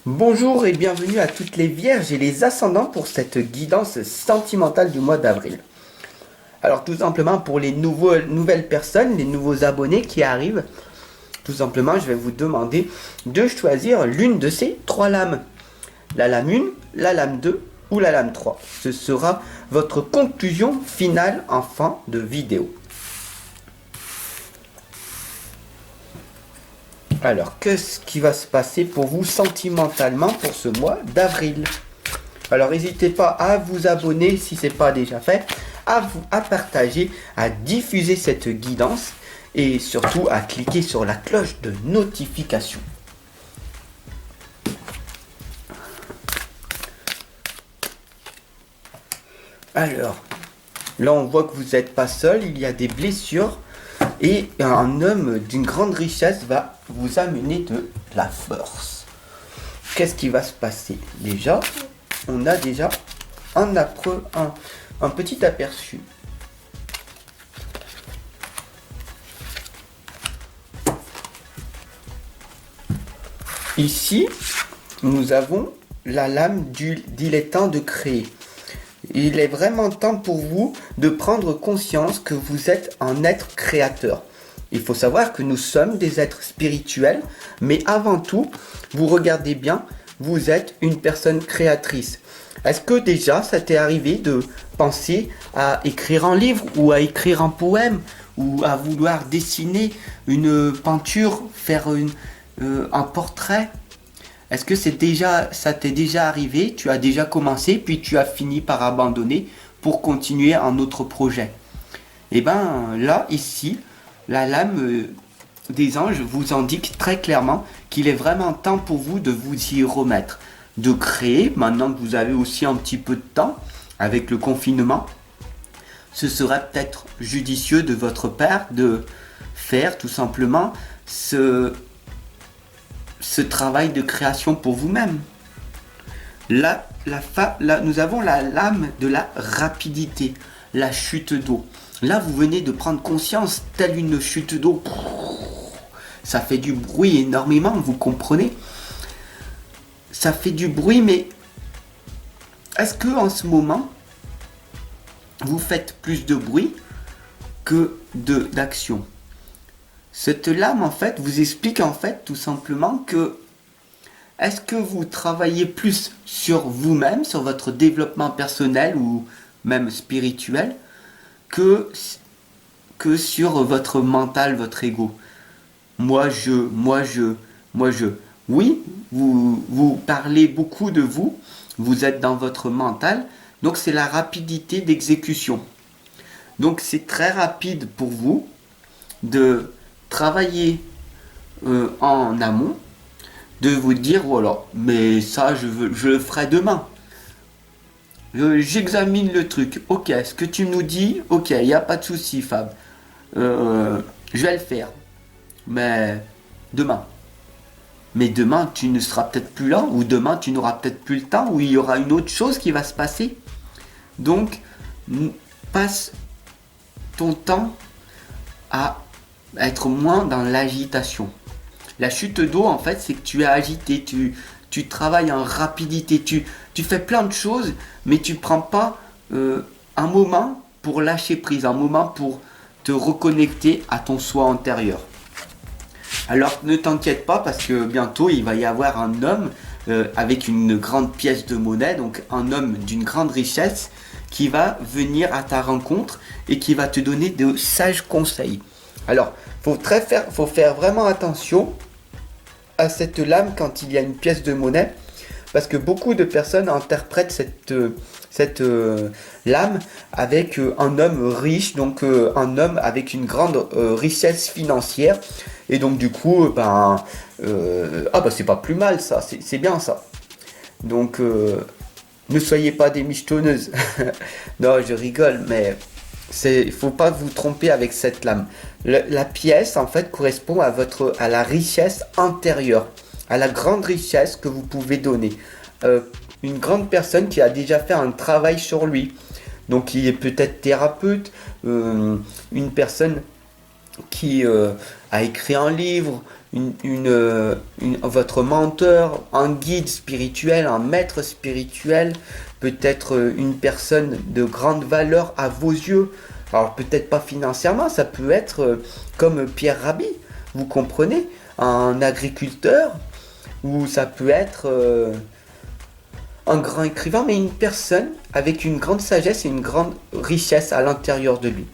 Bonjour et bienvenue à toutes les vierges et les ascendants pour cette guidance sentimentale du mois d'avril. Alors tout simplement pour les nouvelles personnes, les nouveaux abonnés qui arrivent, tout simplement je vais vous demander de choisir l'une de ces trois lames. La lame 1, la lame 2 ou la lame 3. Ce sera votre conclusion finale en fin de vidéo. Alors, qu'est-ce qui va se passer pour vous sentimentalement pour ce mois d'avril? Alors, n'hésitez pas à vous abonner si ce n'est pas déjà fait, à partager, à diffuser cette guidance et surtout à cliquer sur la cloche de notification. Alors, là on voit que vous n'êtes pas seul, il y a des blessures. Et un homme d'une grande richesse va vous amener de la force. Qu'est-ce qui va se passer? Déjà, on a déjà un petit aperçu. Ici, nous avons la lame du dilettant de créer. Il est vraiment temps pour vous de prendre conscience que vous êtes un être créateur. Il faut savoir que nous sommes des êtres spirituels, mais avant tout, vous regardez bien, vous êtes une personne créatrice. Est-ce que déjà ça t'est arrivé de penser à écrire un livre ou à écrire un poème ou à vouloir dessiner une peinture, faire un portrait? Est-ce que ça t'est déjà arrivé? Tu as déjà commencé, puis tu as fini par abandonner pour continuer un autre projet. Et bien là, ici, la lame des anges vous indique très clairement qu'il est vraiment temps pour vous de vous y remettre. De créer, maintenant que vous avez aussi un petit peu de temps avec le confinement, ce serait peut-être judicieux de votre part de faire tout simplement ce travail de création pour vous-même. Là, nous avons la lame de la rapidité, la chute d'eau. Là, vous venez de prendre conscience, telle une chute d'eau. Ça fait du bruit énormément, vous comprenez? Ça fait du bruit, mais est-ce que en ce moment, vous faites plus de bruit que d'action? Cette lame, en fait, vous explique en fait tout simplement que est-ce que vous travaillez plus sur vous-même, sur votre développement personnel ou même spirituel, que sur votre mental, votre ego? Moi je. Oui, vous parlez beaucoup de vous, vous êtes dans votre mental, donc c'est la rapidité d'exécution. Donc c'est très rapide pour vous de travailler en amont, de vous dire voilà, mais ça je le ferai demain. J'examine le truc. Ok, ce que tu nous dis, ok, il n'y a pas de souci, Fab. Je vais le faire. Mais demain. Mais demain, tu ne seras peut-être plus là, ou demain, tu n'auras peut-être plus le temps, ou il y aura une autre chose qui va se passer. Donc, passe ton temps à être moins dans l'agitation. La chute d'eau, en fait, c'est que tu es agité, tu travailles en rapidité, tu fais plein de choses, mais tu ne prends pas un moment pour lâcher prise, un moment pour te reconnecter à ton soi antérieur. Alors ne t'inquiète pas parce que bientôt il va y avoir un homme avec une grande pièce de monnaie, donc un homme d'une grande richesse qui va venir à ta rencontre et qui va te donner de sages conseils. Alors, faut faire vraiment attention à cette lame quand il y a une pièce de monnaie, parce que beaucoup de personnes interprètent cette lame avec un homme riche, donc un homme avec une grande richesse financière, et donc du coup, c'est pas plus mal ça, c'est bien ça. Donc, ne soyez pas des michetonneuses. Non, je rigole, mais il faut pas vous tromper avec cette lame. La pièce, en fait, correspond à la richesse intérieure, à la grande richesse que vous pouvez donner. Une grande personne qui a déjà fait un travail sur lui. Donc, qui est peut-être thérapeute, une personne qui a écrit un livre, votre mentor, un guide spirituel, un maître spirituel, peut-être une personne de grande valeur à vos yeux. Alors peut-être pas financièrement, ça peut être comme Pierre Rabhi, vous comprenez, un agriculteur, ou ça peut être un grand écrivain, mais une personne avec une grande sagesse et une grande richesse à l'intérieur de lui.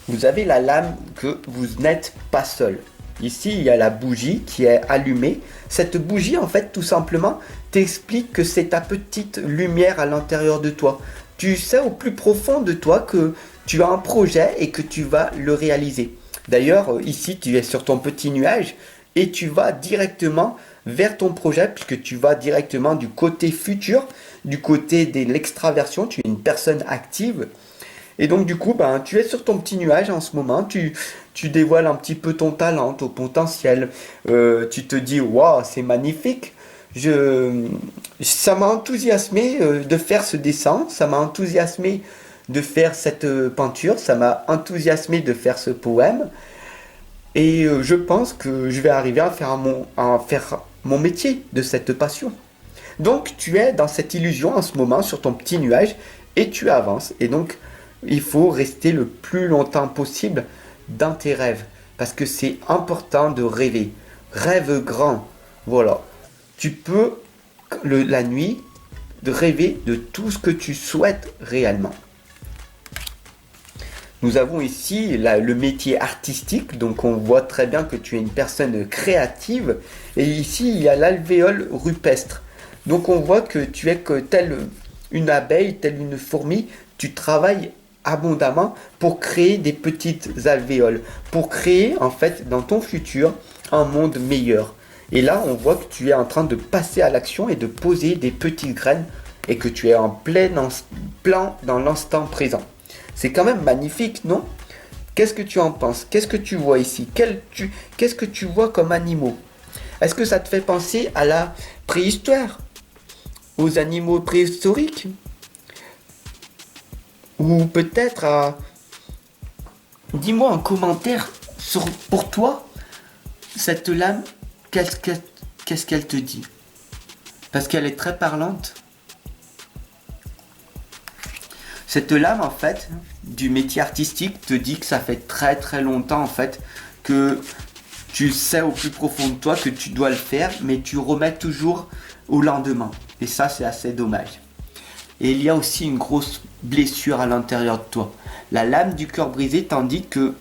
Vous avez la lame que vous n'êtes pas seul. Ici, il y a la bougie qui est allumée. Cette bougie, en fait, tout simplement, t'explique que c'est ta petite lumière à l'intérieur de toi. Tu sais au plus profond de toi que tu as un projet et que tu vas le réaliser. D'ailleurs, ici, tu es sur ton petit nuage et tu vas directement vers ton projet puisque tu vas directement du côté futur, du côté de l'extraversion. Tu es une personne active. Et donc du coup, tu es sur ton petit nuage en ce moment, tu dévoiles un petit peu ton talent, ton potentiel, tu te dis, waouh, c'est magnifique, ça m'a enthousiasmé de faire ce dessin, ça m'a enthousiasmé de faire cette peinture, ça m'a enthousiasmé de faire ce poème, et je pense que je vais arriver à faire mon métier de cette passion. Donc tu es dans cette illusion en ce moment sur ton petit nuage, et tu avances, et donc il faut rester le plus longtemps possible dans tes rêves. Parce que c'est important de rêver. Rêve grand. Voilà. Tu peux, la nuit, de rêver de tout ce que tu souhaites réellement. Nous avons ici le métier artistique. Donc on voit très bien que tu es une personne créative. Et ici, il y a l'alvéole rupestre. Donc on voit que tu es que telle une abeille, telle une fourmi. Tu travailles abondamment pour créer des petites alvéoles, pour créer en fait dans ton futur un monde meilleur. Et là, on voit que tu es en train de passer à l'action et de poser des petites graines et que tu es en plein dans l'instant présent. C'est quand même magnifique, non? Qu'est-ce que tu en penses? Qu'est-ce que tu vois ici? Qu'est-ce que tu vois comme animaux? Est-ce que ça te fait penser à la préhistoire? Aux animaux préhistoriques? Ou peut-être dis-moi en commentaire pour toi, cette lame, qu'est-ce qu'elle te dit? Parce qu'elle est très parlante. Cette lame, en fait, du métier artistique te dit que ça fait très très longtemps, en fait, que tu sais au plus profond de toi que tu dois le faire, mais tu remets toujours au lendemain. Et ça, c'est assez dommage. Et il y a aussi une grosse blessure à l'intérieur de toi. La lame du cœur brisé t'indique que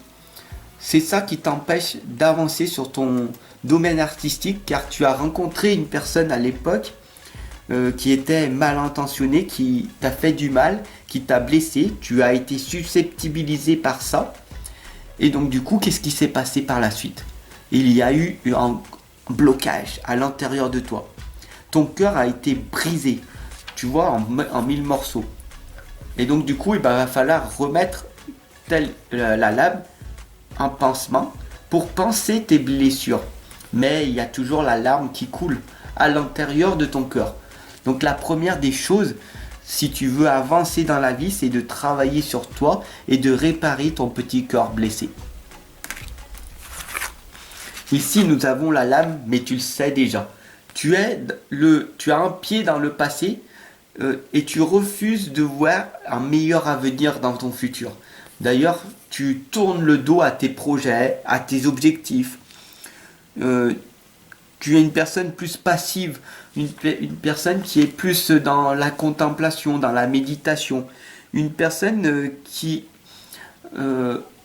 c'est ça qui t'empêche d'avancer sur ton domaine artistique, car tu as rencontré une personne à l'époque qui était mal intentionnée, qui t'a fait du mal, qui t'a blessé, tu as été susceptibilisé par ça. Et donc du coup, qu'est-ce qui s'est passé par la suite? Il y a eu un blocage à l'intérieur de toi. Ton cœur a été brisé, tu vois, en 1000 morceaux. Et donc du coup, il va falloir remettre la lame en pansement pour panser tes blessures. Mais il y a toujours la larme qui coule à l'intérieur de ton cœur. Donc la première des choses, si tu veux avancer dans la vie, c'est de travailler sur toi et de réparer ton petit cœur blessé. Ici, nous avons la lame, mais tu le sais déjà. Tu as un pied dans le passé et tu refuses de voir un meilleur avenir dans ton futur. D'ailleurs, tu tournes le dos à tes projets, à tes objectifs. Tu es une personne plus passive, une personne qui est plus dans la contemplation, dans la méditation. Une personne qui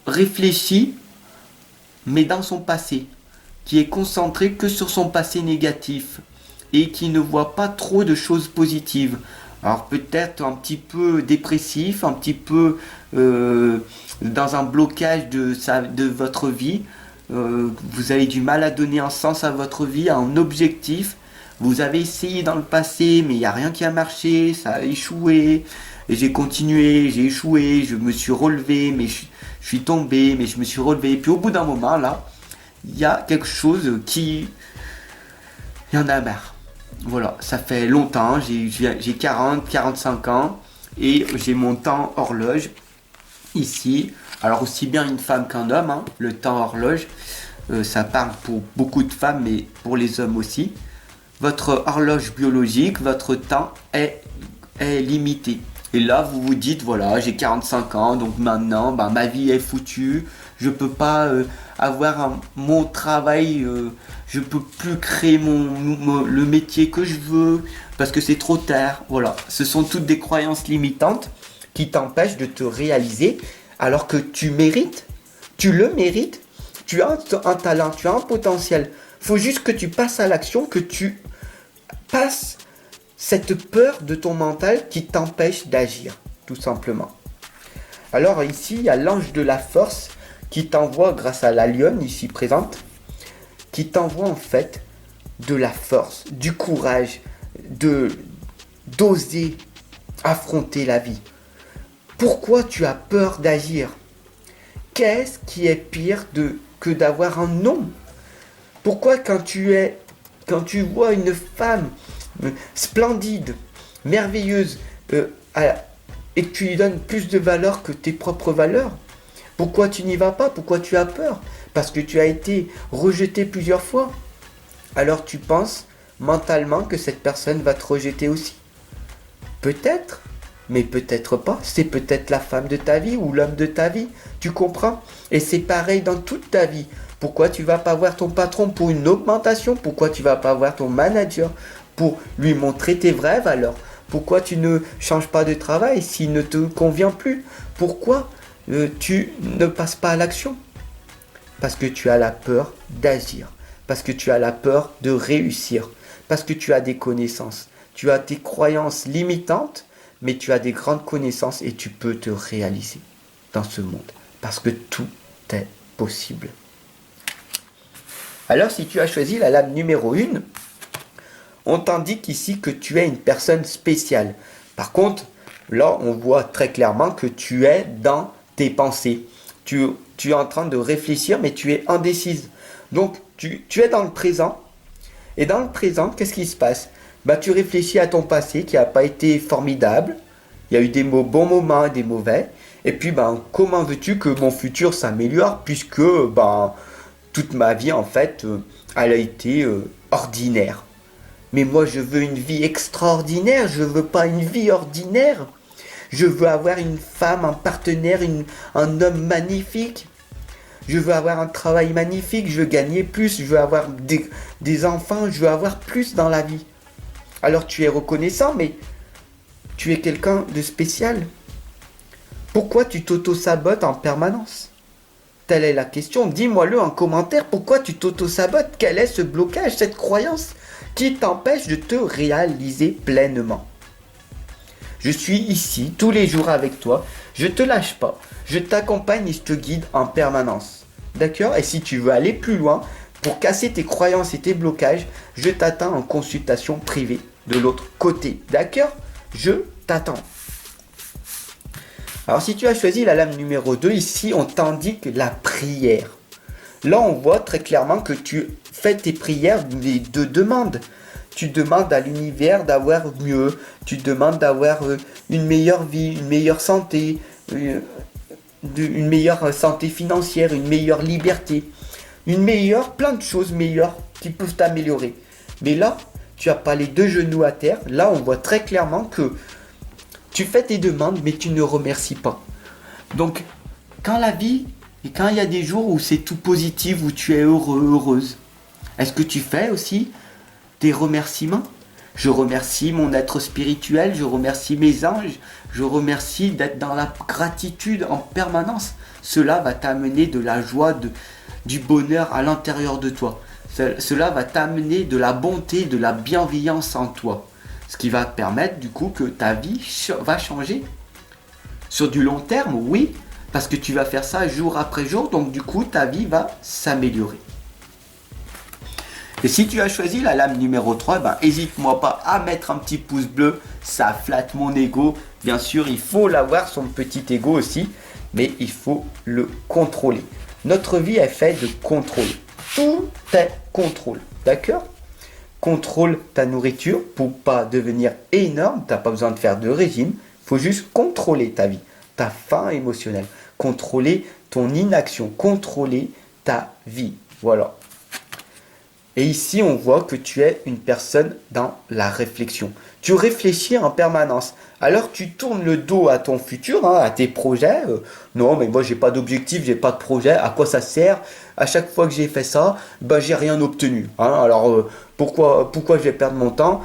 réfléchit, mais dans son passé, qui est concentrée que sur son passé négatif et qui ne voit pas trop de choses positives. Alors peut-être un petit peu dépressif, un petit peu dans un blocage de votre vie. Vous avez du mal à donner un sens à votre vie, un objectif. Vous avez essayé dans le passé, mais il n'y a rien qui a marché, ça a échoué. Et j'ai continué, j'ai échoué, je me suis relevé, mais je suis tombé, mais je me suis relevé. Et puis au bout d'un moment, là, il y a quelque chose qui... Il y en a marre. Voilà, ça fait longtemps, j'ai 40, 45 ans et j'ai mon temps horloge. ici. Alors aussi bien une femme qu'un homme, hein, le temps horloge, ça parle pour beaucoup de femmes, mais pour les hommes aussi. Votre horloge biologique, votre temps est limité. Et là, vous vous dites, voilà, j'ai 45 ans, donc maintenant, ma vie est foutue. Je peux pas avoir mon travail, je peux plus créer le métier que je veux, parce que c'est trop tard. Voilà, ce sont toutes des croyances limitantes qui t'empêchent de te réaliser, alors que tu mérites, tu le mérites, tu as un talent, tu as un potentiel. Faut juste que tu passes à l'action, que tu passes cette peur de ton mental qui t'empêche d'agir, tout simplement. Alors ici, il y a l'ange de la force qui t'envoie, grâce à la lionne ici présente, qui t'envoie en fait de la force, du courage, d'oser affronter la vie. Pourquoi tu as peur d'agir? Qu'est-ce qui est pire que d'avoir un non? Pourquoi quand tu vois une femme splendide, merveilleuse, et que tu lui donnes plus de valeur que tes propres valeurs, pourquoi tu n'y vas pas? Pourquoi tu as peur? Parce que tu as été rejeté plusieurs fois. Alors tu penses mentalement que cette personne va te rejeter aussi. Peut-être, mais peut-être pas. C'est peut-être la femme de ta vie ou l'homme de ta vie. Tu comprends? Et c'est pareil dans toute ta vie. Pourquoi tu vas pas voir ton patron pour une augmentation? Pourquoi tu vas pas voir ton manager pour lui montrer tes vraies valeurs? Pourquoi tu ne changes pas de travail s'il ne te convient plus? Pourquoi tu ne passes pas à l'action? Parce que tu as la peur d'agir. Parce que tu as la peur de réussir. Parce que tu as des connaissances. Tu as tes croyances limitantes, mais tu as des grandes connaissances et tu peux te réaliser dans ce monde. Parce que tout est possible. Alors si tu as choisi la lame numéro 1, on t'indique ici que tu es une personne spéciale. Par contre, là on voit très clairement que tu es dans tes pensées. Tu es en train de réfléchir, mais tu es indécise. Donc tu es dans le présent. Et dans le présent, qu'est-ce qui se passe? Tu réfléchis à ton passé qui n'a pas été formidable. Il y a eu des bons moments et des mauvais. Et puis, comment veux-tu que mon futur s'améliore puisque toute ma vie, en fait, elle a été ordinaire. Mais moi, je veux une vie extraordinaire. Je ne veux pas une vie ordinaire. Je veux avoir une femme, un partenaire, un homme magnifique. Je veux avoir un travail magnifique. Je veux gagner plus. Je veux avoir des enfants. Je veux avoir plus dans la vie. Alors tu es reconnaissant, mais tu es quelqu'un de spécial. Pourquoi tu t'auto-sabotes en permanence? Telle est la question. Dis-moi-le en commentaire. Pourquoi tu t'auto-sabotes? Quel est ce blocage, cette croyance qui t'empêche de te réaliser pleinement? Je suis ici tous les jours avec toi. Je ne te lâche pas. Je t'accompagne et je te guide en permanence. D'accord? Et si tu veux aller plus loin, pour casser tes croyances et tes blocages, je t'attends en consultation privée de l'autre côté. D'accord? Je t'attends. Alors si tu as choisi la lame numéro 2, ici on t'indique la prière. Là on voit très clairement que tu fais tes prières de demande. Tu demandes à l'univers d'avoir mieux. Tu demandes d'avoir une meilleure vie, une meilleure santé, une meilleure santé financière, une meilleure liberté. Plein de choses meilleures qui peuvent t'améliorer. Mais là, tu n'as pas les deux genoux à terre. Là, on voit très clairement que tu fais tes demandes, mais tu ne remercies pas. Donc, quand la vie, et quand il y a des jours où c'est tout positif, où tu es heureux, heureuse, est-ce que tu fais aussi des remerciements? Je remercie mon être spirituel, je remercie mes anges, je remercie d'être dans la gratitude en permanence. Cela va t'amener de la joie, du bonheur à l'intérieur de toi. Cela va t'amener de la bonté, de la bienveillance en toi. Ce qui va te permettre du coup que ta vie va changer. Sur du long terme, oui, parce que tu vas faire ça jour après jour, donc du coup ta vie va s'améliorer. Et si tu as choisi la lame numéro 3, n'hésite-moi pas à mettre un petit pouce bleu, ça flatte mon ego. Bien sûr, il faut l'avoir, son petit ego aussi, mais il faut le contrôler. Notre vie est faite de contrôle. Tout est contrôle, d'accord? Contrôle ta nourriture pour pas devenir énorme. Tu n'as pas besoin de faire de régime. Il faut juste contrôler ta vie, ta faim émotionnelle. contrôler ton inaction, contrôler ta vie. Voilà. Et ici, on voit que tu es une personne dans la réflexion. Tu réfléchis en permanence. Alors, tu tournes le dos à ton futur, hein, à tes projets. Non, mais moi, j'ai pas d'objectif, j'ai pas de projet. À quoi ça sert? À chaque fois que j'ai fait ça, ben, j'ai rien obtenu. Hein. Alors, pourquoi je vais perdre mon temps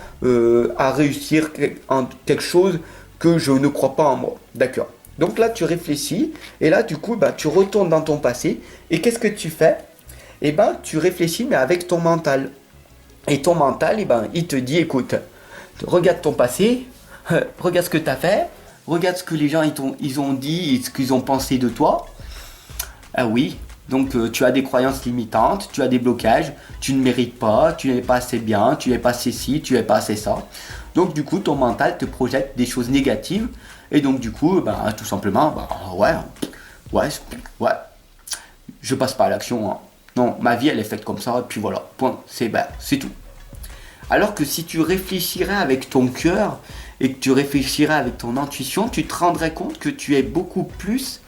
à réussir en quelque chose que je ne crois pas en moi? D'accord. Donc là, tu réfléchis. Et là, du coup, ben, tu retournes dans ton passé. Et qu'est-ce que tu fais? Eh ben, tu réfléchis, mais avec ton mental. Et ton mental, eh ben, il te dit, écoute, regarde ton passé, regarde ce que tu as fait, regarde ce que les gens ils ont dit et ce qu'ils ont pensé de toi. Ah oui, donc tu as des croyances limitantes, tu as des blocages, tu ne mérites pas, tu n'es pas assez bien, tu n'es pas assez ci, tu n'es pas assez ça. Donc du coup, ton mental te projette des choses négatives. Et donc du coup, ben, tout simplement, ben, ouais, je passe pas à l'action, hein. Non, ma vie elle est faite comme ça, et puis voilà, point, c'est tout. Alors que si tu réfléchirais avec ton cœur et que tu réfléchirais avec ton intuition, tu te rendrais compte que tu es beaucoup plus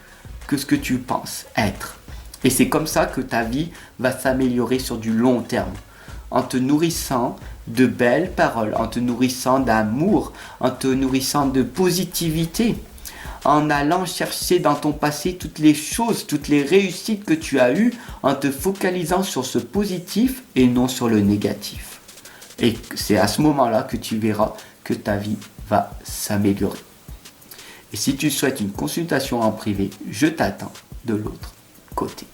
que ce que tu penses être. Et c'est comme ça que ta vie va s'améliorer sur du long terme. En te nourrissant de belles paroles, en te nourrissant d'amour, en te nourrissant de positivité, en allant chercher dans ton passé toutes les choses, toutes les réussites que tu as eues, en te focalisant sur ce positif et non sur le négatif. Et c'est à ce moment-là que tu verras que ta vie va s'améliorer. Et si tu souhaites une consultation en privé, je t'attends de l'autre côté.